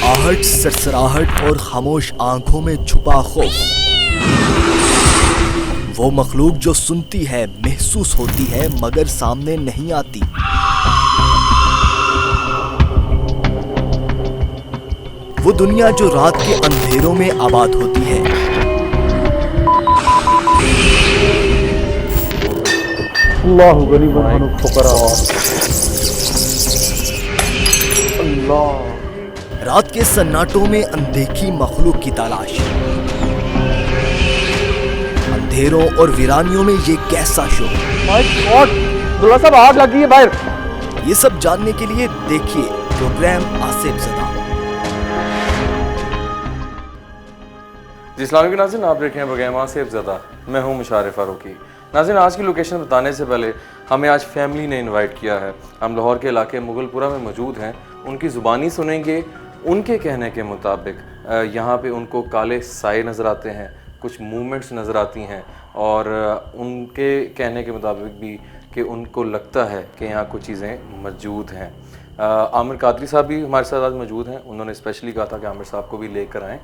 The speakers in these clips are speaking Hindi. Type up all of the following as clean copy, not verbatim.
आहट, सरसराहट और खामोश आंखों में छुपा खौफ। वो मखलूक जो सुनती है, महसूस होती है, मगर सामने नहीं आती। वो दुनिया जो रात के अंधेरों में आबाद होती है। अल्लाह गरीबन फुकरा। अल्लाह। रात के सन्नाटों में अनदेखी मखलूक की तलाश, अंधेरों और वीरानियों में ये कैसा शो। माय गॉड, दुल्ला साहब आग लगी है बाहर। ये सब जानने के लिए देखिए प्रोग्राम आसिफ ज़दा। जी अस्सलाम वालेकुम नाज़रीन, आप देख रहे हैं प्रोग्राम आसिफ ज़दा। मैं हूं मुशारिफ फारूकी। नाज़रीन, आज की लोकेशन बताने से पहले हमें आज फैमिली ने इनवाइट किया है। हम लाहौर के इलाके मुगलपुरा में मौजूद हैं। उनकी ज़ुबानी सुनेंगे। उनके कहने के मुताबिक यहाँ पे उनको काले साए नज़र आते हैं, कुछ मूवमेंट्स नज़र आती हैं, और उनके कहने के मुताबिक भी कि उनको लगता है कि यहाँ कुछ चीज़ें मौजूद हैं। आमिर कादरी साहब भी हमारे साथ आज मौजूद हैं। उन्होंने स्पेशली कहा था कि आमिर साहब को भी लेकर आएँ।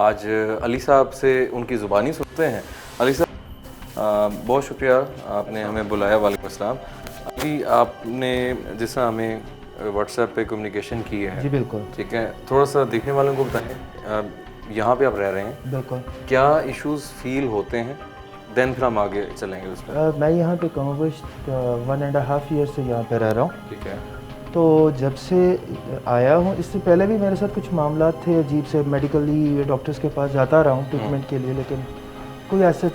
आज अली साहब से उनकी ज़ुबानी सुनते हैं। अली साहब, बहुत शुक्रिया आपने हमें बुलाया। वालेकुम अस्सलाम। अभी आपने जिस तरह हमें व्हाट्सएप पे कम्युनिकेशन की है। जी बिल्कुल। ठीक है, थोड़ा सा देखने वालों को बताएं, यहाँ पे आप रह रहे हैं, बिल्कुल क्या इश्यूज फील होते हैं, देन फिर हम आगे चलेंगे उस पर। मैं यहाँ पे कमोबेश 1.5 ईयर से यहाँ पे रह रहा हूँ। ठीक है। तो जब से आया हूँ, इससे पहले भी मेरे साथ कुछ मामला थे अजीब से। मेडिकली डॉक्टर्स के पास जाता रहा हूँ ट्रीटमेंट के लिए, लेकिन कोई ऐसा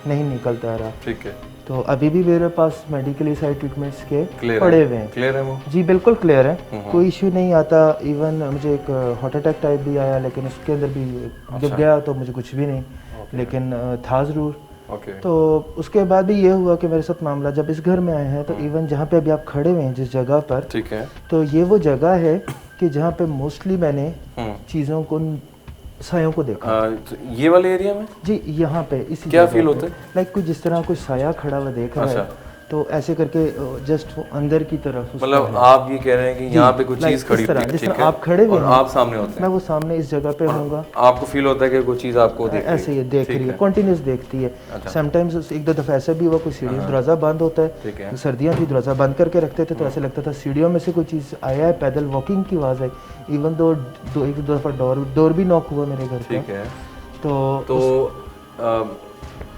नहीं निकलता रहा। ठीक है। तो अभी भी मेरे पास मेडिकली साइड ट्रीटमेंट्स के Clear पड़े है? हुए हैं। क्लियर है वो? जी बिल्कुल क्लियर है, कोई इश्यू नहीं आता। इवन मुझे एक हार्ट अटैक टाइप भी आया, लेकिन उसके अंदर भी जब गया तो मुझे कुछ भी नहीं, लेकिन था ज़रूर। ओके। तो उसके बाद भी ये हुआ कि मेरे साथ मामला जब इस घर में आए हैं, तो इवन जहाँ पे अभी आप खड़े हुए हैं जिस जगह पर, ठीक है। तो ये वो जगह है कि जहाँ पे मोस्टली मैंने चीज़ों को, सायों को देखा। तो ये वाले एरिया में जी यहाँ पे इसी क्या जगह फील पे। होता है? लाइक कुछ जिस तरह कोई साया खड़ा हुआ देख रहा है, तो ऐसे करके जस्ट वो अंदर की तरफ। मतलब आप ये कह रहे हैं कि यहाँ पे कुछ चीज़ खड़ी होती है, जिस ठीक तरह है, आप खड़े हुए और हैं, आप सामने होते मैं हैं, वो सामने इस जगह पे होऊंगा, आपको फील होता है कि कोई चीज़ आपको देख रही है। ऐसे ये देख रही है, कंटिन्यूस देखती है। समटाइम्स एक दो दफ़ा ऐसा भी हुआ, कोई सीढ़ी दरवाज़ा बंद होता ठीक है। है, सर्दियाँ थी, दरवाज़ा बंद करके रखते थे, तो ऐसे लगता था सीढ़ियों में से कोई चीज़ आया है, पैदल वॉकिंग की आवाज़ आई। इवन दो एक दो दफ़ा डोर भी नॉक हुआ मेरे घर ठीक पे। है। तो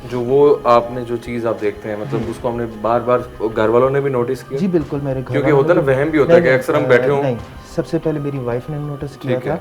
जो वो आपने जो चीज़ आप देखते हैं, मतलब उसको हमने बार बार घर वालों ने भी नोटिस किया? जी बिल्कुल, मेरे घर क्योंकि होता है ना, वहम भी होता है कि अक्सर हम बैठे हों। नहीं, सबसे पहले मेरी वाइफ ने नोटिस किया था,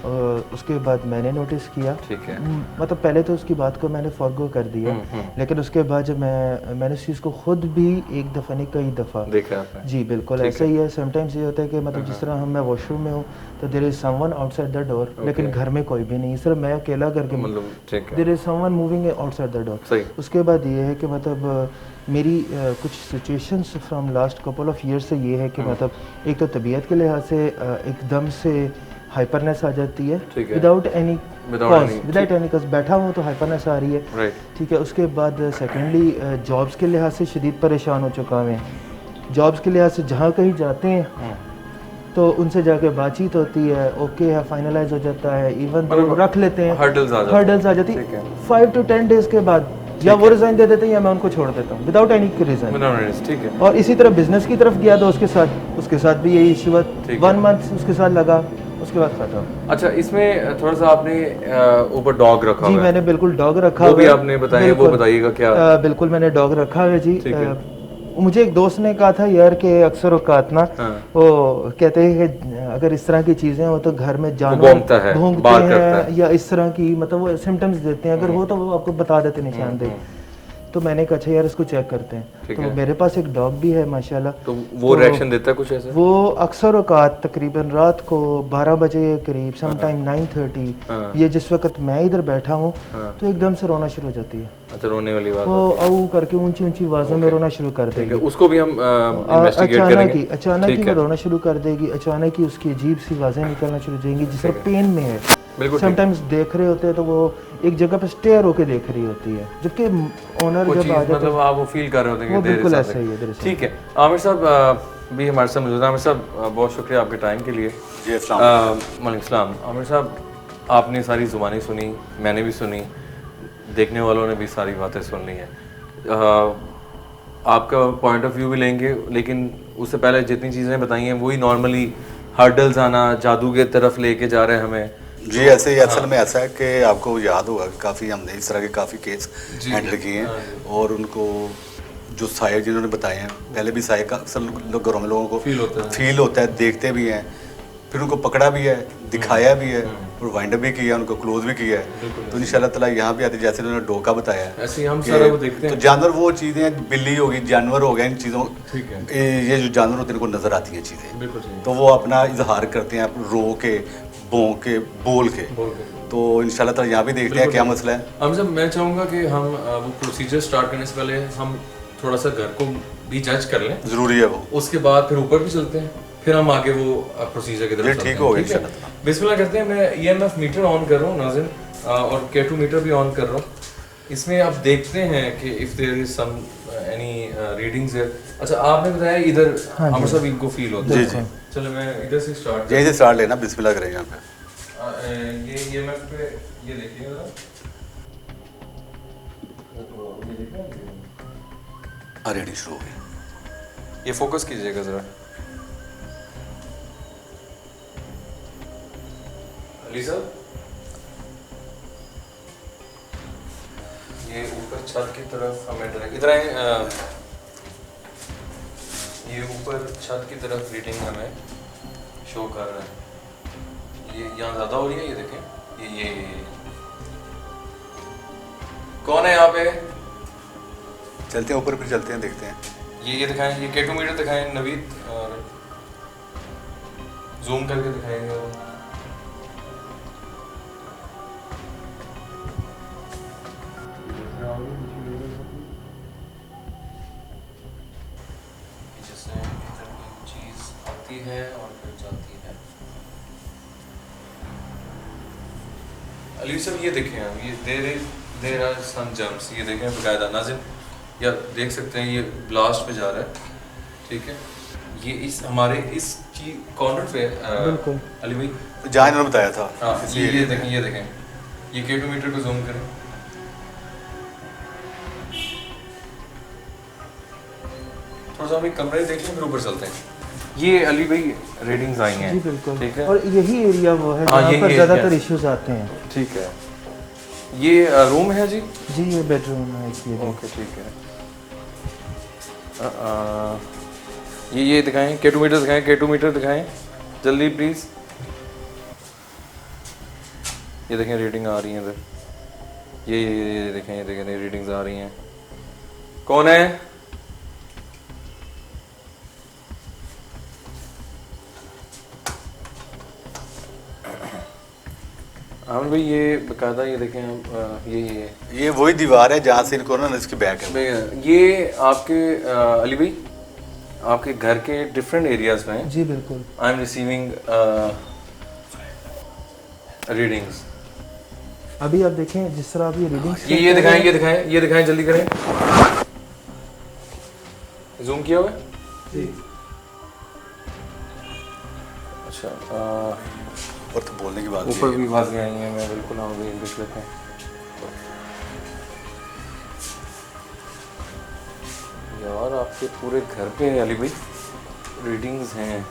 और उसके बाद मैंने नोटिस किया। ठीक है। मतलब पहले तो उसकी बात को मैंने फॉरगो कर दिया, लेकिन उसके बाद जब मैंने उस चीज़ को खुद भी एक दफ़ा नहीं कई दफ़ा देखा आपने? जी बिल्कुल ऐसा ही है। समटाइम्स ये होता है कि मतलब जिस तरह मैं वॉशरूम में हूँ, तो there is someone outside the door, लेकिन घर में कोई भी नहीं, सिर्फ मैं अकेला करके, मतलब ठीक है, there is someone moving outside the door. सही। उसके बाद ये है कि मतलब मेरी कुछ situations from last couple of year से ये है कि मतलब एक तो तबीयत के लिहाज से एकदम से हाइपरनेस आ जाती है, विदाउट एनी कॉज। बैठा हूँ तो हाइपरनेस आ रही है, ठीक है। उसके बाद सेकेंडली जॉब्स के लिहाज से शदीद परेशान हो चुका हूँ। जॉब्स के लिहाज से जहाँ कहीं जाते हैं तो उनसे जाके बातचीत होती है, ओके है, फाइनलाइज हो जाता है, इवन तो रख लेते हैं, हर्डल्स आ जाती है। 5 to 10 डेज के बाद या वो रिजाइन दे देते हैं या मैं उनको छोड़ देता हूँ विदाउट एनी रीजन। ठीक है। और इसी तरह बिजनेस की तरफ गया तो उसके साथ भी यही इशू, 1 मंथ उसके साथ लगा, उसके बाद खत्म। अच्छा, इसमें थोड़ा सा आपने ऊपर डॉग रखा जी हुआ है? मैंने बिल्कुल डॉग रखा वो हुआ भी है। आपने बताया, वो बताइएगा क्या? बिल्कुल मैंने डॉग रखा हुआ है जी। मुझे एक दोस्त ने कहा था यार कि अक्सर औकात ना वो कहते हैं कि अगर इस तरह की चीजें हो तो घर में जानवर भौंकते हैं या इस तरह की, मतलब वो सिम्टम्स देते हैं, अगर हो तो वो आपको बता देते निशानदेही। तो मैंने कहा अच्छा यार इसको चेक करते हैं। तो मेरे पास एक डॉग भी है माशाल्लाह। तो वो रिएक्शन देता है कुछ ऐसा? वो अक्सर औकात तकरीबन रात को 12 बजे के करीब, समटाइम 9:30, ये जिस वक्त मैं इधर बैठा हूँ, तो एकदम से रोना शुरू हो जाती है। अच्छा, रोने वाली बात। वो औ करके ऊंची ऊंची आवाजों में रोना शुरू कर देगी। उसको भी हम इन्वेस्टिगेट करेंगे। अचानक ही वो रोना शुरू कर देगी, अचानक ही उसकी अजीब सी आवाजें निकलना शुरू हो जाएंगी, जिस तरह पेन में है। समटाइम्स देख रहे होते हैं तो वो एक जगह पे स्टेयर होके देख रही होती है, जबकि ओनर जब आ जाता है, मतलब आप वो फील कर रहे होते हैं कि बिल्कुल ऐसा ही है। ठीक है आमिर साहब, भी हमारे साथ मौजूद हैं। आमिर साहब बहुत शुक्रिया आपके टाइम के लिए। जी अस्सलाम। वालेकुम सलाम। आमिर साहब आपने सारी ज़ुबानी सुनी, मैंने भी सुनी, देखने वालों ने भी सारी बातें सुन ली हैं। आपका पॉइंट ऑफ व्यू भी लेंगे, लेकिन उससे पहले जितनी चीज़ें बताई हैं वही नॉर्मली हर्डल्स आना, जादू के तरफ लेके जा रहे हैं हमें। जी ऐसे ही असल में ऐसा है कि आपको याद होगा कि काफ़ी हमने इस तरह के काफ़ी केस हैंडल किए हैं और उनको जो साये जिन्होंने बताए हैं, पहले भी साये का अक्सर घरों में लोगों को फील होता है, देखते भी हैं, फिर उनको पकड़ा भी है, दिखाया भी है और वाइंड अप भी किया, उनको क्लोज भी किया है। तो इंशाल्लाह ताला यहाँ भी आते, जैसे उन्होंने डोका बताया है, ऐसे हम सारा वो देखते हैं। तो जानवर वो चीज़ें, बिल्ली होगी, जानवर हो गए, इन चीज़ों, ये जो जानवर होते हैं इनको नज़र आती हैं चीज़ें, तो वो अपना इजहार करते हैं, रो के, बों के, बोल के। तो इंशाल्लाह ताला यहाँ भी देखते हैं क्या मसला है। हम सब मैं चाहूँगा कि हम वो प्रोसीजर स्टार्ट करने से पहले हम थोड़ा सा घर को भी जज कर लें, ज़रूरी है वो। उसके बाद फिर ऊपर भी चलते हैं, फिर हम आगे वो प्रोसीजर की तरफ चलते हैं। ठीक हो गया इंशाल्लाह। बिस्मिल्लाह करते हैं। मैं EMF मीटर ऑन कर रहा हूँ नाज़िन, और K2 मीटर भी ऑन कर रहा हूँ। इसमें आप देखते हैं कि if there is some any readings है। अच्छा आपने बताया इधर हम सब इनको फील होता है। जी। चलो मैं इधर से स्टार्ट यहीं से स्टार्ट लेना, बिस्मिल्लाह करें यहाँ पे। ये EMF पे ये देखिए जरा, ये देखिए रीडिंग शुरू हो गई। ये फोकस कीजिएगा जरा। अली साहब ये ऊपर छत की तरफ हमें डायरेक्ट इधर आए, ये ऊपर छत की तरफ रीडिंग हमें शो कर रहा है। ये यहाँ ज़्यादा हो रही है, ये देखें, ये कौन है यहाँ पे? चलते हैं ऊपर, फिर चलते हैं, देखते हैं। ये दिखाएं, ये K2 मीटर दिखाएं नवीद, और जूम करके दिखाएंगे। जैसे इधर कोई चीज आती है और फिर जाती है। अली साहब ये देखें, आप ये देर आर सम जंप्स, ये देखें बकायदा नाज़िम, या देख सकते हैं ये ब्लास्ट पे जा रहा है, ठीक है। ये इस हमारे इस कॉर्नर पे बिल्कुल अली भाई जहाँ इन्होंने बताया था। हाँ, ये देखें, ये देखें, ये K2 मीटर को जूम करें। थोड़ा सा हम कमरे देख लें, फिर ऊपर चलते हैं। ये अली भाई रीडिंग्स आई हैं, जी बिल्कुल, ठीक है। और यही एरिया वो है हाँ, जहाँ यही पर area ज़्यादातर है। इश्यूज आते हैं। ठीक है, ये रूम है जी। जी ये बेडरूम है इसलिए। ओके ठीक है। ये दिखाएं, K2 मीटर दिखाएं, K2 मीटर दिखाएं जल्दी प्लीज़। ये देखें रीडिंग आ रही है इधर, ये देखें, ये देखें रीडिंग्स आ रही हैं। कौन है? हाँ भाई ये बकायदा ये देखें आप, ये वही दीवार है जहाँ से इनको ना इसकी बैक है। ये आपके अली भाई आपके घर के डिफरेंट एरियाज में हैं। जी बिल्कुल। I am receiving readings. अभी आप देखें जिस तरह आप ये रीडिंग्स ये दिखाएं, ये दिखाएं, ये दिखाएं, जल्दी करें, जूम किया हुआ है जी। अच्छा ऊपर तो बोलने की बात ऊपर भी आवाज़ें आई हैं, मैं बिल्कुल हम भी देख लेते हैं। यार आपके पूरे घर पे अली भाई रीडिंग्स हैं।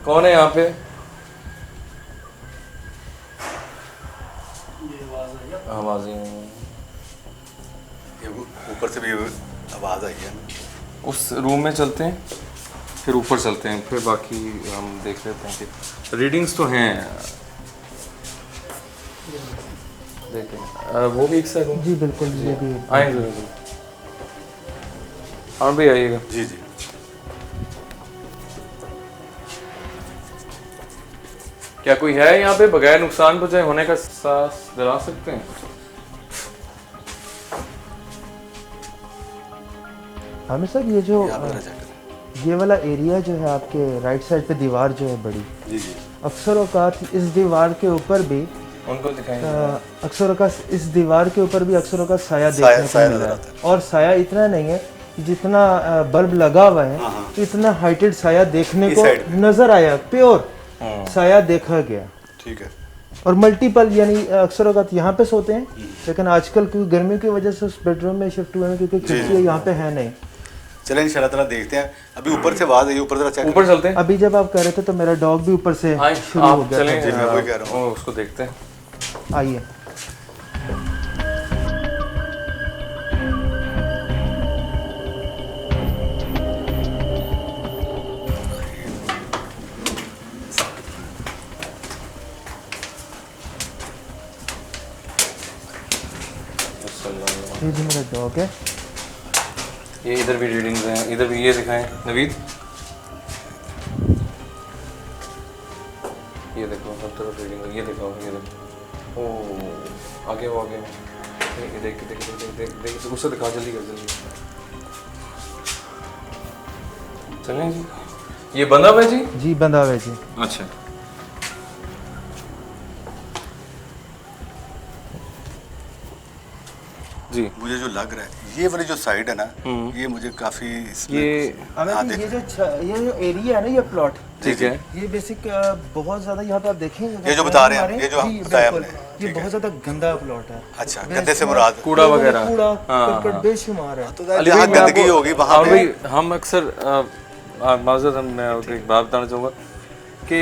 कौन है यहाँ पे? आवाज़ें आई हैं। ऊपर से भी आवाज़ आई है। उस रूम में चलते हैं, फिर ऊपर चलते हैं, फिर बाकी हम देख लेते हैं कि रीडिंग्स तो हैं। देखें वो भी एक साथ जी बिल्कुल, ये भी आएंगे। हाँ भाई आइएगा। जी जी। क्या कोई है यहाँ पे बगैर नुकसान पहुंचाए होने का सांस दिला सकते हैं? आमिर साहब ये जो ये वाला एरिया जो है आपके राइट साइड पे दीवार जो है बड़ी, जी जी, अक्सर औकात इस दीवार के ऊपर भी उनको दिखाएंगे। अक्सर औकात इस दीवार के ऊपर भी अक्सर औकात साया देखने को मिला है। और साया इतना नहीं है जितना बल्ब लगा हुआ है इतना हाइटेड साया देखने को नजर आया, प्योर साया देखा गया। ठीक है। और मल्टीपल यानी अक्सर औकात यहाँ पे सोते हैं, लेकिन आजकल क्योंकि गर्मी की वजह से उस बेडरूम में शिफ्ट हुए हैं क्योंकि खिड़की यहाँ पे है नहीं। चलें इंशाल्लाह ताला देखते हैं। अभी ऊपर से आवाज आई, ऊपर जरा चेक ऊपर चलते हैं। अभी जब आप कह रहे थे तो मेरा डॉग भी ऊपर से शुरू हो गया। चलें, जी मैं वही कह रहा हूँ। उसको देखते हैं। आइए। ये जी मेरा डॉग है। ये इधर भी रीडिंग्स हैं, इधर भी ये दिखाएं नवीद। ये देखो सब तरफ रीडिंग है, ये दिखाओ, ये देखो। ओ आगे हो, आगे हो। ये देख देख देख देख देख उससे दिखा, जल्दी कर, जल्दी। चलें जी। ये बंदा हुआ है जी? जी बंदा हुआ है जी। अच्छा। जी मुझे जो लग रहा है ये वाली जो साइड है ना, ये मुझे काफी ये ये जो एरिया है ना, ये प्लॉट, ठीक है, ये बेसिक बहुत ज्यादा यहाँ पे आप देखेंगे ये जो बता रहे हैं, ये जो जी, बताया बिल्कुल, आपने, ये बहुत ज्यादा गंदा प्लॉट है। अच्छा, गंदे से मुराद कूड़ा वगैरह, कूड़ा करकट बेशुमार है। तो जहाँ गंदगी होगी वहाँ पे हम अक्सर माज़रत मैं एक बात बताना चाहूँगा कि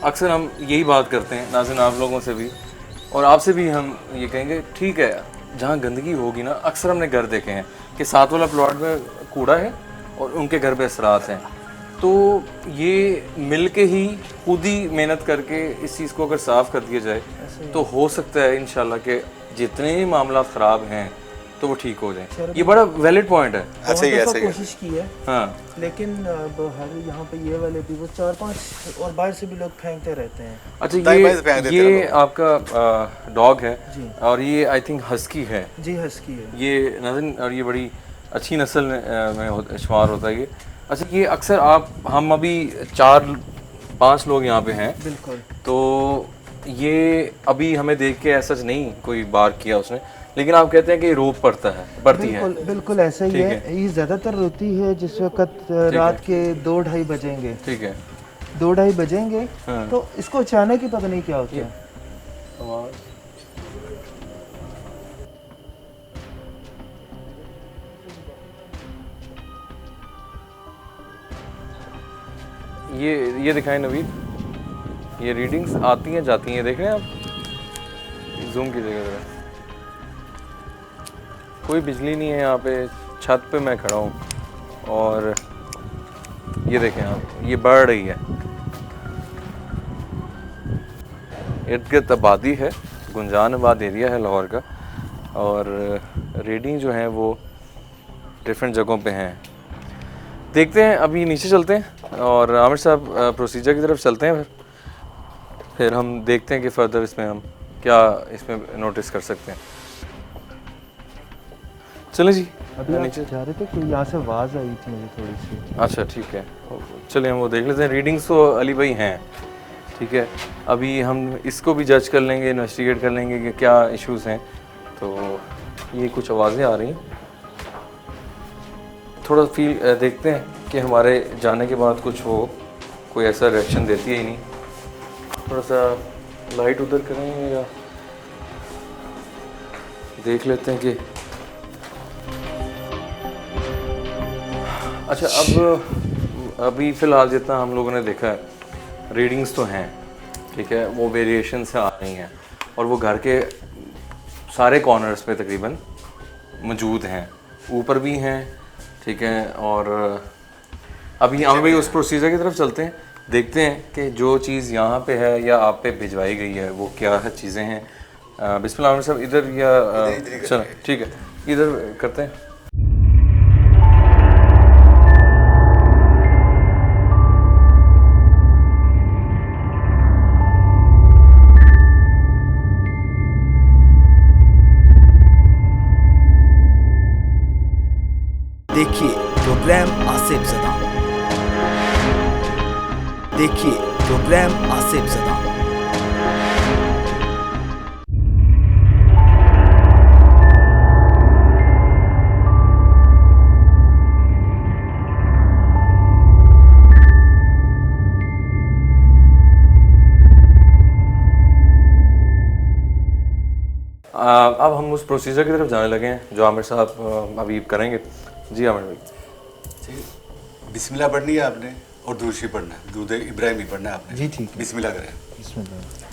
अक्सर हम यही बात करते हैं नाज़रीन, आप लोगों से भी और आपसे भी हम ये कहेंगे, ठीक है जहाँ गंदगी होगी ना, अक्सर हमने घर देखे हैं कि साथ वाला प्लॉट में कूड़ा है और उनके घर पे असरात हैं, तो ये मिल के ही खुद ही मेहनत करके इस चीज़ को अगर साफ़ कर दिया जाए तो हो सकता है इंशाल्लाह कि जितने ही मामला ख़राब हैं तो वो ठीक हो जाए। ये बड़ा वैलिड पॉइंट है। ऐसे ही कोशिश की है, हाँ, लेकिन अब हर यहाँ पे ये वाले भी वो 4-5 और बाहर से भी लोग फेंकते रहते हैं। अच्छा, ये आपका डॉग है और ये आई थिंक हस्की है। जी हस्की है ये नाज़रीन, और ये बड़ी अच्छी नस्ल में शुमार होता है ये। अच्छा, ये अक्सर हम अभी 4-5 लोग यहाँ पे हैं, बिल्कुल, तो ये अभी हमें देख के ऐसा नहीं कोई बार किया उसने, लेकिन आप कहते हैं कि रोप पड़ती है। बिल्कुल ऐसा ही है। ये ज़्यादातर रोती है जिस वक्त रात के 2-2:30 बजेंगे, ठीक है, 2-2:30 बजेंगे, तो इसको अचानक ही पता नहीं क्या होता है। ये दिखाएं नवीद, ये रीडिंग्स आती हैं जाती हैं, देख रहे हैं आप, जूम कीजिएगा ज़रा। कोई बिजली नहीं है यहाँ पे, छत पे मैं खड़ा हूँ और ये देखें आप, ये बढ़ रही है। इर्द गिर्द आबादी है, गुंजान आबाद एरिया है लाहौर का, और रीडिंग जो हैं वो डिफरेंट जगहों पे हैं। देखते हैं, अभी नीचे चलते हैं और आमिर साहब प्रोसीजर की तरफ चलते हैं, फिर हम देखते हैं कि फर्दर इसमें हम क्या इसमें नोटिस कर सकते हैं। चलें जी, अभी नीचे जा रहे थे कि यहाँ से आवाज़ आई थी मुझे थोड़ी सी। अच्छा ठीक है, चलिए हम वो देख लेते हैं। रीडिंग्स तो अली भाई हैं, ठीक है, अभी हम इसको भी जज कर लेंगे, इन्वेस्टिगेट कर लेंगे कि क्या इश्यूज़ हैं। तो ये कुछ आवाज़ें आ रही हैं, थोड़ा फील देखते हैं कि हमारे जाने के बाद कुछ हो, कोई ऐसा रिएक्शन देती है ही नहीं। थोड़ा सा लाइट उधर करें या देख लेते हैं कि अच्छा, अब अभी फ़िलहाल जितना हम लोगों ने देखा है, रीडिंग्स तो हैं, ठीक है, वो वेरिएशन से आ रही हैं और वो घर के सारे कॉर्नर्स पे तकरीबन मौजूद हैं, ऊपर भी हैं, ठीक है। और अभी हम भाई उस प्रोसीजर की तरफ चलते हैं, देखते हैं कि जो चीज़ यहाँ पे है या आप पे भिजवाई गई है वो क्या है चीज़ें हैं। बिस्मिल्लाह साहब, इधर या चलो ठीक है, इधर करते हैं। देखिए प्रोग्राम आसिफ ज़दा, देखिए प्रोग्राम आसिफ ज़दा। अब हम उस प्रोसीजर की तरफ जाने लगे हैं जो आमिर साहब अभी करेंगे। जी आमिर भाई। बिस्मिल्लाह पढ़नी है आपने और दूध शरीफ पढ़ना है, दूध इब्राहिमी पढ़ना है आपने। जी ठीक है। बिस्मिल्लाह करें। बिस्मिल्लाह।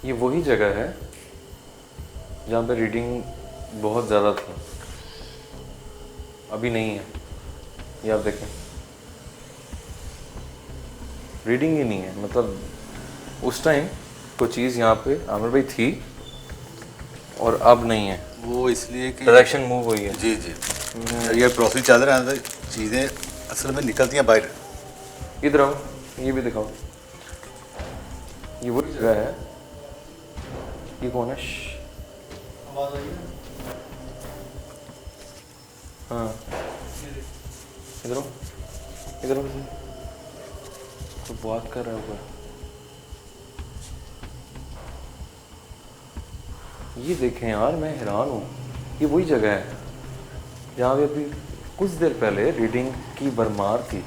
ये वही जगह है जहाँ पे रीडिंग बहुत ज़्यादा थी, अभी नहीं है। ये आप देखें, रीडिंग ही नहीं है। मतलब उस टाइम कोई चीज़ यहाँ पे आमिर भाई थी और अब नहीं है। वो इसलिए कि डायरेक्शन मूव हुई है। जी जी, ये प्रोसेस चल रहा है, चीज़ें असल में निकलती हैं बाहर। इधर आओ, ये भी दिखाओ। ये वही जगह है। ये कौन है? हाँ, इधर आओ, इधर आओ। तो बात कर रहा है। ये देखें यार, मैं हैरान हूँ। ये वही जगह है जहाँ पे अभी कुछ देर पहले रीडिंग की भरमार थी।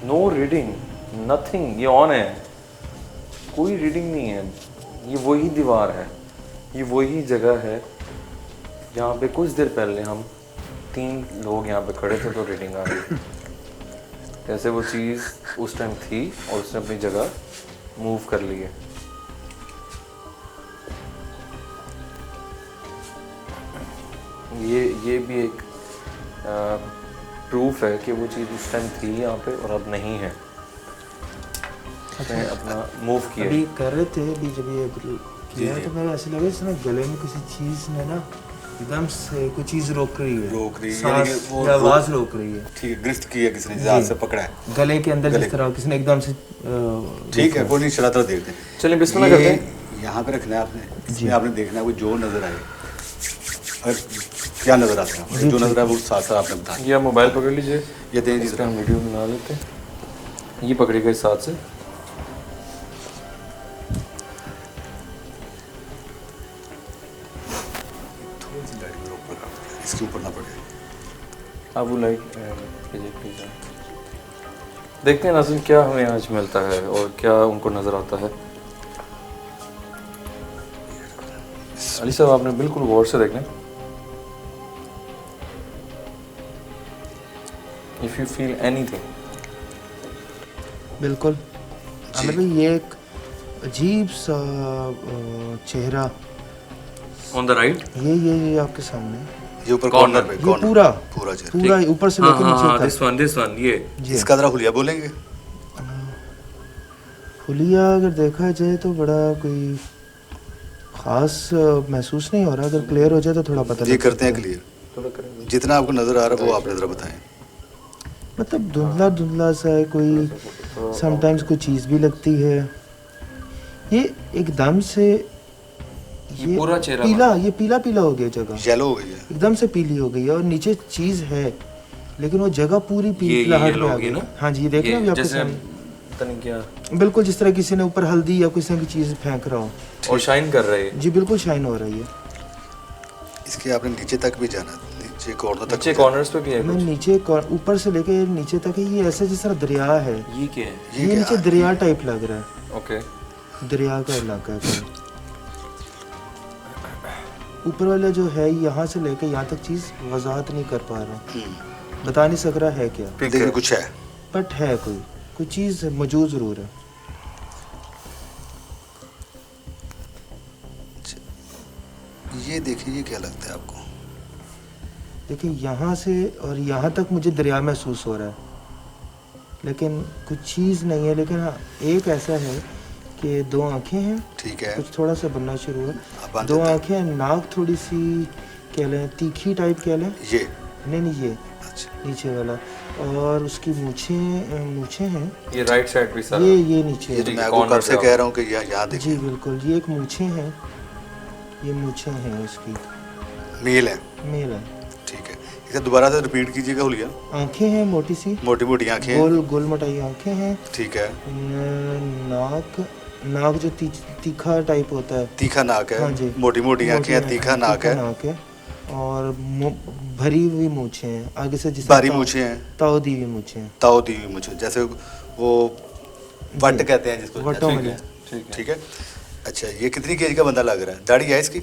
नो रीडिंग, नथिंग, ये ऑन है, कोई रीडिंग नहीं है। ये वही दीवार है, ये वही जगह है जहाँ पे कुछ देर पहले हम 3 लोग यहाँ पे खड़े थे तो रीडिंग आ रही। जैसे वो चीज़ उस टाइम थी और उसने अपनी जगह मूव कर ली है। ये भी एक प्रूफ है कि वो चीज़ उस टाइम थी यहाँ पे और अब नहीं है। उसने अपना मूव किया। अभी कर रहे थे, अभी जब ये किया तो मेरे ऐसे लगे इसमें गले में किसी चीज़ ने ना एकदम से कोई चीज़ रोक रही है, यानी कि वो आवाज़ रोक रही है। ठीक है, गिरफ्त की है किसी ने, हाथ से पकड़ा है गले के अंदर जिस तरह किसी ने एकदम से ठीक है, कोई नहीं, चला तो देखते हैं। चलिए बिस्मिल्लाह करते हैं। यहाँ पे रखना है आपने, इसमें आपने देखना है वो जो नजर आए और क्या नजर आता है आपको, जो नजर आए वो साथ साथ आपने बताया। ये आप मोबाइल पकड़ लीजिए, ये दें जी, इसका हम वीडियो बना लेते हैं। ये पकड़ेगा इस हाथ से। थोड़ी सी लाइट मेरे ऊपर कर दो, इसके ऊपर ना पड़े। आप वो लाइट कीजिए प्लीज। देखते हैं नाज़रीन क्या हमें आज मिलता है और क्या उनको नज़र आता है। अली साहब आपने बिल्कुल गौर से देखना। इफ़ यू फील एनीथिंग, बिल्कुल अली भाई, ये एक अजीब सा चेहरा ऑन द राइट, ये आपके सामने, ये ऊपर कॉर्नर पे, ये पूरा चेहरा, पूरा ऊपर से लेकर नीचे तक। दिस वन ये इसका जरा हुलिया बोलेंगे। हुलिया अगर देखा जाए तो बड़ा कोई खास महसूस नहीं हो रहा, अगर क्लियर हो जाए तो थोड़ा पता ये लग करते हैं सकता है। क्लियर, जितना आपको नजर आ रहा है वो आप नजर बताएं। मतलब धुंधला धुंधला सा है, कोई समटाइम्स कोई चीज़ भी लगती है। ये एकदम से ये पूरा चेहरा पीला, ये पीला पीला हो गया जगह, येलो हो गई है, एकदम से पीली हो गई है और नीचे चीज़ है लेकिन वो जगह पूरी पीलाहट में आ गई ना। हाँ जी, ये देख रहे हैं अभी आपके सामने, क्या बिल्कुल जिस तरह किसी ने ऊपर हल्दी या किसी की चीज़ फेंक रहा हो और शाइन कर रही है। जी बिल्कुल शाइन हो रही है। इसके आपने नीचे तक भी जाना, नीचे कॉर्नर तक, नीचे कॉर्नर्स पे भी है मैं कुछ। नीचे ऊपर से लेके नीचे तक है, ये ऐसे जिस तरह दरिया है, ये क्या है? ये नीचे दरिया टाइप लग रहा है। ओके, दरिया का इलाका है कोई। ऊपर वाला जो है यहाँ से लेके यहाँ तक चीज़ वजाहत नहीं कर पा रहा हूँ, बता नहीं सक रहा है क्या, देखिए कुछ है, बट है कोई चीज़ मौजूद ज़रूर है। ये देखिए, ये क्या लगता है आपको? देखिए यहाँ से और यहाँ तक मुझे दरिया महसूस हो रहा है, लेकिन कुछ चीज़ नहीं है। लेकिन हाँ, एक ऐसा है कि 2 आँखें हैं, ठीक है, कुछ थोड़ा सा बनना शुरू है, बांध 2 देते हैं। आँखें, नाक थोड़ी सी कह लें तीखी टाइप कह लें, ये नहीं ये अच्छा, नीचे वाला, और उसकी मूछें हैं, ये राइट साइड पे सारा। ये नीचे ये है। तो मैं आपको कब से कह रहा हूँ कि यहाँ जी देखिए, बिल्कुल, ये एक मूछें हैं, ये मूछें हैं उसकी, मेल है, मेल है। ठीक है। इसे दोबारा से रिपीट कीजिएगा हुलिया। आँखें हैं मोटी सी, मोटी मोटी आँखें हैं, गोल गोल मोटाई आँखें हैं, ठीक है, नाक जो तीखा टाइप होता है, तीखा नाक हाँ है, जी, मोटी मोटी आँखें हैं, तीखा नाक है, और भरी हुई मूछें हैं आगे से, जिस बारी मूछें हैं, ताऊ दी हुई मूछें हैं, ताऊ दी हुई मूछें, जैसे वो वट कहते हैं जिसको, वटों ठीक वाली। है, ठीक है। अच्छा, ये कितनी केज का बंदा लग रहा है? दाढ़ी है इसकी?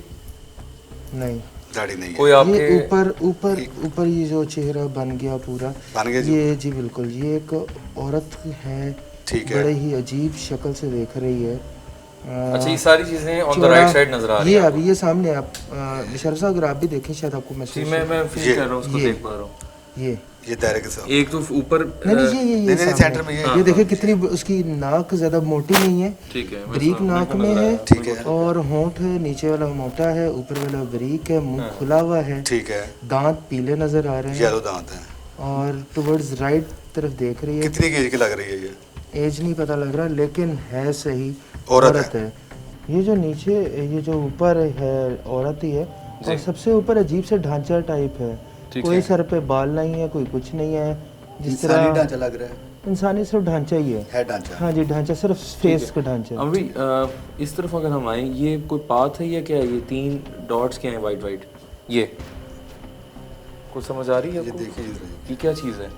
नहीं, दाढ़ी नहीं है। कोई ये आपके ऊपर ये जो चेहरा बन गया पूरा, बन गया जी? ये जी बिल्कुल, ये एक औरत है, ठीक है, बड़े ही अजीब शक्ल से देख रही है। अच्छा, ये सारी चीजें ऑन द चौड़ा- राइट साइड नजर आ रही ये हैं। अभी ये सामने आप शर्फा अगर आप भी देखें शायद आपको जी, महसूस मैं फील ये- कर रहा हूँ, उसको ये- देख पा रहा हूँ। ये दायरे के साथ, एक तो ऊपर नहीं ये नहीं, सामने। सेंटर में ये- ये देखिए कितनी उसकी नाक ज्यादा मोटी नहीं है, ठीक है, बारीक नाक में है, ठीक है, और होंठ नीचे वाला मोटा है, ऊपर वाला बारीक है, मुंह खुला हुआ है, ठीक है, दांत पीले नजर आ रहे हैं, येलो दांत है। और टुवर्ड्स राइट तरफ देख रही है। कितनी केज की लग रही है ये? एज नहीं पता लग रहा, लेकिन है सही औरत है। ये जो नीचे, ये जो ऊपर है औरत ही है, और सबसे ऊपर अजीब से ढांचा टाइप है, कोई सर पे बाल नहीं है, कोई कुछ नहीं है, जिस इंसानी तरह ढांचा लग रहा है, इंसानी सिर्फ ढांचा ही है। ढांचा। हाँ जी, ढांचा, सिर्फ फेस का ढांचा। अभी इस तरफ अगर हम आए, ये कोई पाथ है या क्या है? ये 3 डॉट्स क्या हैं वाइट वाइट, ये कुछ समझ आ रही है ये आपको? देखिए इधर, ये क्या चीज़ है?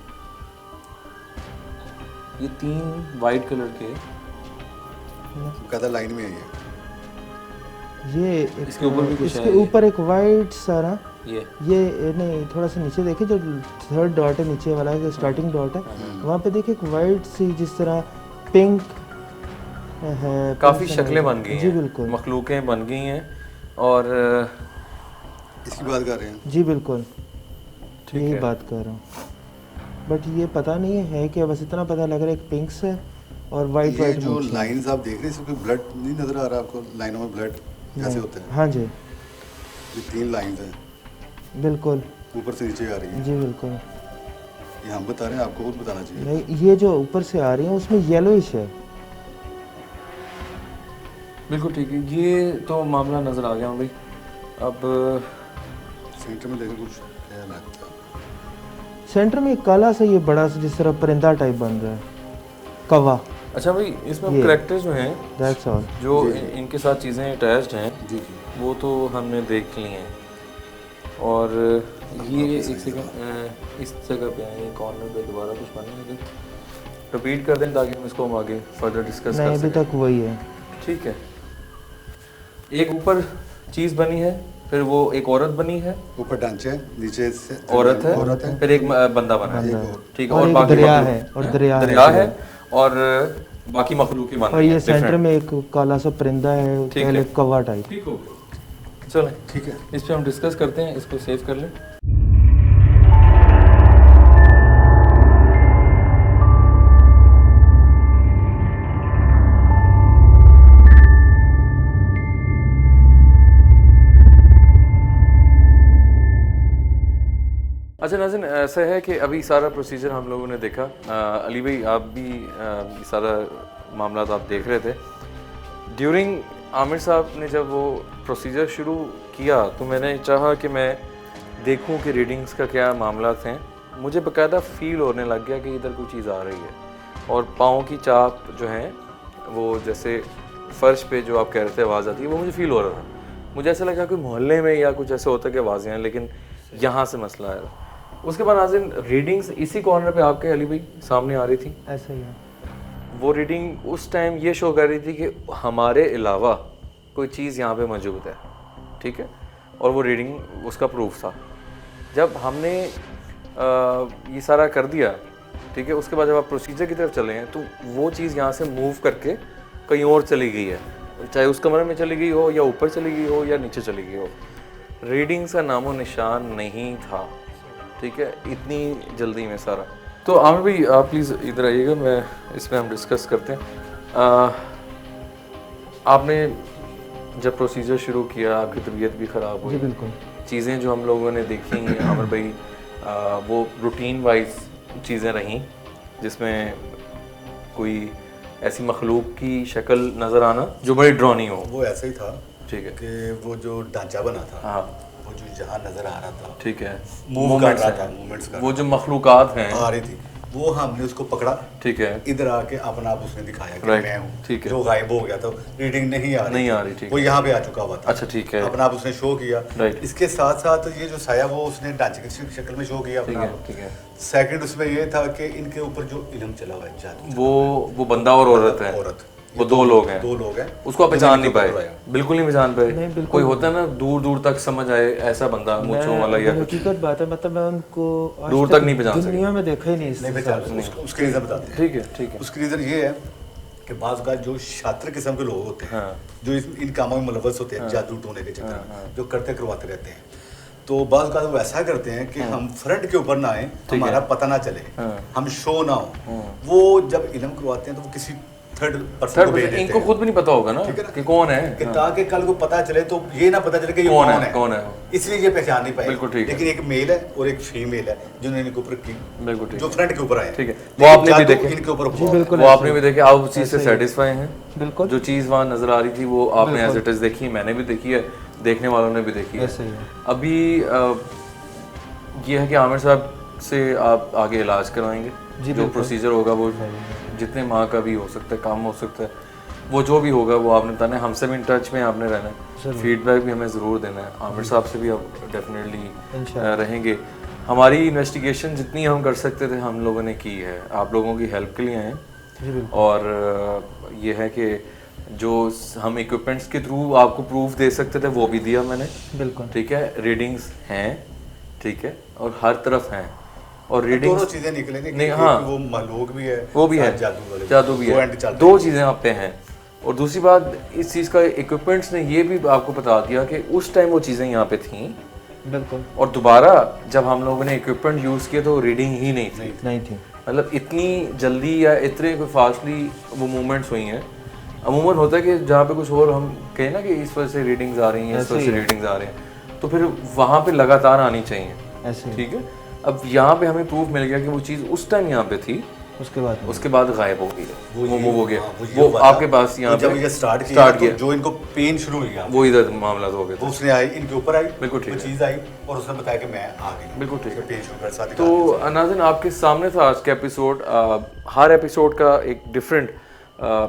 ये 3 वाइट कलर के कहता लाइन में है ये इसके ऊपर भी कुछ इसके है ऊपर एक वाइट सारा ये नहीं, थोड़ा सा नीचे देखिए, जो 3rd डॉट है नीचे वाला, जो स्टार्टिंग डॉट है, वहाँ पे देखिए एक वाइट सी जिस तरह पिंक है। काफ़ी शक्लें बन गई जी हैं, बिल्कुल, मखलूकें बन गई हैं और इसकी बात कर रहे हैं। जी बिल्कुल, ठीक यही है। बात कर रहा हूँ। बट ये पता नहीं है क्या, बस इतना पता लग रहा है एक पिंक से और वाइट ये वाइट जो लाइंस आप देख रहे हैं इसमें ब्लड नहीं नजर आ रहा आपको? लाइनों में ब्लड कैसे होते हैं? हाँ जी ये 3 लाइंस हैं, बिल्कुल, ऊपर से नीचे आ रही हैं। जी बिल्कुल। ये हम बता रहे हैं, आपको खुद बताना चाहिए। नहीं, ये जो ऊपर से आ रही है उसमें येलोइश है। बिल्कुल ठीक है, ये तो मामला नज़र आ गया भाई। अब सेंटर में देखो कुछ क्या लगता है? सेंटर में एक काला सा ये बड़ा सा जिस तरह परिंदा टाइप बन रहा है, कौवा। अच्छा भाई, इसमें ये। करेक्टर जो हैं, दैट्स ऑल। जो इनके साथ चीज़ें अटैच्ड हैं, जी जी। वो तो हमने देख ली हैं। और ये एक सेकंड इस जगह पे है, ये कॉर्नर पे दोबारा कुछ बनने लगे, रिपीट कर दें ताकि हम इसको हम आगे फर्दर डिस्कस नहीं, कर अभी सकें। तक वही है। ठीक है, एक ऊपर चीज़ बनी है, फिर वो एक औरत बनी है, ऊपर ढांचे हैं, नीचे से औरत है, औरत है। फिर एक बंदा बना है, ठीक है, और और एक बाकी दरिया मखलूक- है, और दरिया है और बाकी मखलूक बन और रही ये हैं, सेंटर different। में एक काला सा परिंदा है, ठीक पहले है। कौवा टाइप। ठीक हो गया, चलें ठीक है। इस पे हम डिस्कस करते हैं, इसको सेव कर लें। अच्छा नाज़रीन, ऐसा है कि अभी सारा प्रोसीजर हम लोगों ने देखा। अली भाई, आप भी ये सारा मामला तो आप देख रहे थे। ड्यूरिंग आमिर साहब ने जब वो प्रोसीजर शुरू किया तो मैंने चाहा कि मैं देखूं कि रीडिंग्स का क्या मामला थे। मुझे बाकायदा फ़ील होने लग गया कि इधर कोई चीज़ आ रही है, और पाँव की चाप जो है वो जैसे फ़र्श पे जो आप कह रहे थे आवाज़ आती है, वो मुझे फ़ील हो रहा था। मुझे ऐसा लगा कि मोहल्ले में या कुछ ऐसे होता है कि आवाज़ें हैं, लेकिन यहाँ से मसला आया। उसके बाद नाज़रीन, रीडिंग्स इसी कॉर्नर पे आपके अली भाई सामने आ रही थी। ऐसा ही है। वो रीडिंग उस टाइम ये शो कर रही थी कि हमारे अलावा कोई चीज़ यहाँ पे मौजूद है, ठीक है, और वो रीडिंग उसका प्रूफ था। जब हमने ये सारा कर दिया, ठीक है, उसके बाद जब आप प्रोसीजर की तरफ चले हैं तो वो चीज़ यहाँ से मूव करके कहीं और चली गई है, चाहे उस कमरे में चली गई हो या ऊपर चली गई हो या नीचे चली गई हो। रीडिंग्स का नामो निशान नहीं था, ठीक है, इतनी जल्दी में सारा। तो आमिर भाई, आप प्लीज़ इधर आइएगा, मैं इसमें हम डिस्कस करते हैं। आपने जब प्रोसीजर शुरू किया, आपकी तबीयत भी ख़राब हुई, जी बिल्कुल। चीज़ें जो हम लोगों ने देखी आमिर भाई, वो रूटीन वाइज चीज़ें रहीं, जिसमें कोई ऐसी मखलूक की शक्ल नज़र आना जो बड़ी ड्रॉनी हो। वो ऐसा ही था, ठीक है, कि वो जो ढांचा बना था, हाँ, वो जो जहाँ नजर आ रहा था, ठीक है, मूव कर रहा था, मूवमेंट्स कर वो जो मखलूकात हैं, आ रही थी, वो हमने उसको पकड़ा, ठीक है, इधर आके अपना आप उसने दिखाया कि Right, मैं हूँ, ठीक है। जो गायब हो गया था, रीडिंग नहीं आ रही, ठीक वो है, यहाँ पे आ चुका हुआ था। अच्छा ठीक है, अपना आप उसने शो किया। Right. इसके साथ साथ ये जो साया वो उसने ढांचे की शक्ल में शो किया ठीक अपना है, ठीक है। सेकंड उसमें ये था कि इनके ऊपर जो इल्म चला हुआ है, जादू, वो बंदा और औरत है, औरत, वो दो लोग हैं, उसको आप पहचान नहीं पाए, बिल्कुल नहीं पहचान नहीं, पाए। बिल्कुल कोई होता है ना दूर दूर तक समझ आए ऐसा बंदा, मूंछों वाला या कुछ, हकीकत बात है, मतलब मैं उनको आज दूर तक नहीं पहचान सके। दुनिया में देखा ही नहीं नहीं इससे। पहचान। उसके रीजन बताते हैं। ठीक है, ठीक है, उसकी रीजन ये है कि बाज़ का जो शातिर किस्म के लोग होते हैं, हाँ, जो इन कामों में मुलव्वस होते हैं, जादू टोने के चक्कर में, जो करते करवाते रहते हैं, तो बाज़ का वो ऐसा करते हैं कि हम फ्रंट के ऊपर ना आए, हमारा पता ना चले, हम शो ना हो। वो जब इल्म करवाते हैं तो वो किसी थर्ड पर्सन को भेज देते हैं। इनको खुद भी नहीं पता होगा ना ठीक है ना? कि कौन है, कि ताकि कल को पता चले तो ये ना पता चले कि ये कौन है, इसलिए ये पहचान नहीं पाए। बिल्कुल ठीक है। लेकिन एक मेल है और एक फीमेल है जिन्होंने इनके ऊपर की, बिल्कुल ठीक जो फ्रंट के ऊपर आए, ठीक है। लेकिन वो आपने भी जादू देखे, इनके ऊपर जी हुआ। बिल्कुल। वो आपने भी देखे, आप उस चीज़ से सेटिस्फाई हैं, बिल्कुल जो चीज़ वहाँ नज़र आ रही थी वो आपने एज इट इज़ देखी, मैंने भी देखी है, देखने वालों ने भी देखी है। ऐसे ही है। अभी ये है कि आमिर साहब से आप आगे इलाज करवाएंगे, जो प्रोसीजर होगा वो जितने माह का भी हो सकता है, काम हो सकता है, वो जो भी होगा वो आपने बताना है। हमसे भी इन टच में आपने रहना है, फीडबैक भी हमें ज़रूर देना है। आमिर साहब से भी आप डेफिनेटली रहेंगे। हमारी इन्वेस्टिगेशन जितनी हम कर सकते थे हम लोगों ने की है, आप लोगों की हेल्प के लिए हैं, और ये है कि जो हम इक्विपमेंट्स के थ्रू आपको प्रूफ दे सकते थे वो भी दिया मैंने, बिल्कुल ठीक है। रीडिंग्स हैं, ठीक है, और हर तरफ हैं, और रीडिंग दोनों चीजें निकलेंगी नहीं, हाँ, वो महलूक भी है, वो भी है, जादू भी है, दो चीज़ें आप पे हैं। और दूसरी बात इस चीज़ का इक्विपमेंट्स ने ये भी आपको बता दिया कि उस टाइम वो चीज़ें यहाँ पे थीं, बिल्कुल, और दोबारा जब हम लोगों ने इक्विपमेंट यूज़ किए तो रीडिंग ही नहीं थी। मतलब इतनी जल्दी या इतने कोई फास्टली वो मूवमेंट्स हुई हैं। अमूमन होता है कि जहाँ पे कुछ और हम कहें ना कि इस वजह से रीडिंग्स आ रही हैं, इस वजह से रीडिंग्स आ रहे हैं, तो फिर वहाँ पे लगातार आनी चाहिए ऐसे, ठीक है। अब यहाँ पे हमें प्रूफ मिल गया कि वो चीज़ उस टाइम यहाँ पे थी, उसके बाद गायब हो गई, वो हो गया, वो आपके पास यहाँ पे जब ये स्टार्ट किया जो इनको पेन शुरू हो गया, वो इधर मामला हो गया, उसने आई इनके ऊपर आई, बिल्कुल ठीक है, चीज़ आई और उसने बताया कि मैं आ गई, बिल्कुल ठीक है, पेन शुरू कर साथ। तो नाज़रीन आपके सामने था आज का एपिसोड। हर एपिसोड का एक डिफरेंट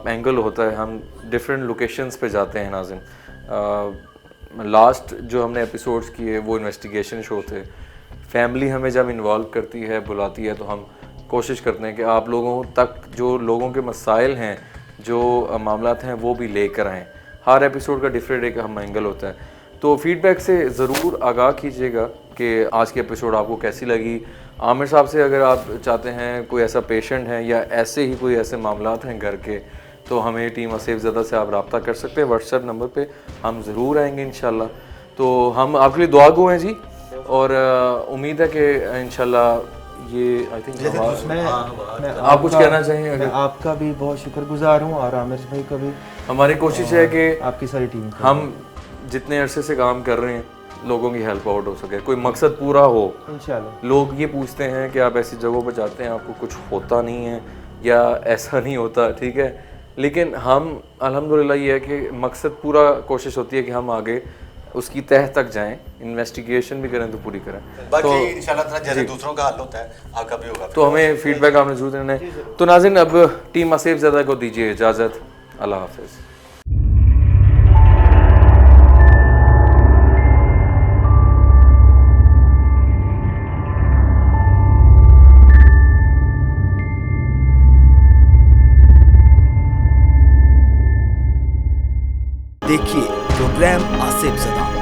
एंगल होता है, हम डिफरेंट लोकेशंस पे जाते हैं नाज़रीन। लास्ट जो हमने एपिसोड्स किए वो इन्वेस्टिगेशन शो थे। फैमिली हमें जब इन्वॉल्व करती है, बुलाती है, तो हम कोशिश करते हैं कि आप लोगों तक जो लोगों के मसाइल हैं, जो मामलात हैं, वो भी लेकर आएँ। हर एपिसोड का डिफरेंट एक हम एंगल होता है, तो फीडबैक से ज़रूर आगाह कीजिएगा कि आज की एपिसोड आपको कैसी लगी। आमिर साहब से अगर आप चाहते हैं कोई ऐसा पेशेंट है या ऐसे ही कोई ऐसे मामलात हैं घर के, तो हमें टीम आसिफ ज़दा से आप रब्ता कर सकते हैं। व्हाट्सएप नंबर पे हम ज़रूर आएंगे इंशाल्लाह। तो हम आपके लिए दुआ गो हैं जी, और उम्मीद है कि इंशाल्लाह ये आई थिंक आप कुछ कहना चाहिए? मैं आपका भी बहुत शुक्रगुजार हूँ और आमिर भाई का भी। हमारी कोशिश है कि आपकी सारी टीम, हम जितने अरसे से काम कर रहे हैं लोगों की हेल्प आउट हो सके, कोई मकसद पूरा हो इंशाल्लाह। लोग ये पूछते हैं कि आप ऐसी जगहों पर जाते हैं, आपको कुछ होता नहीं है या ऐसा नहीं होता, ठीक है, लेकिन हम अल्हम्दुलिल्लाह ये है कि मकसद पूरा कोशिश होती है कि हम आगे उसकी तह तक जाएं, इन्वेस्टिगेशन भी करें तो पूरी करें। बाकी इंशाल्लाह जैसे दूसरों का हल होता है आपका भी होगा, तो हमें फीडबैक आपने जरूर देना है। तो नाज़रीन अब टीम आसिफ ज़दा को दीजिए इजाज़त, अल्लाह हाफ़िज़। देखिए प्रोग्राम आसिफ ज़दा।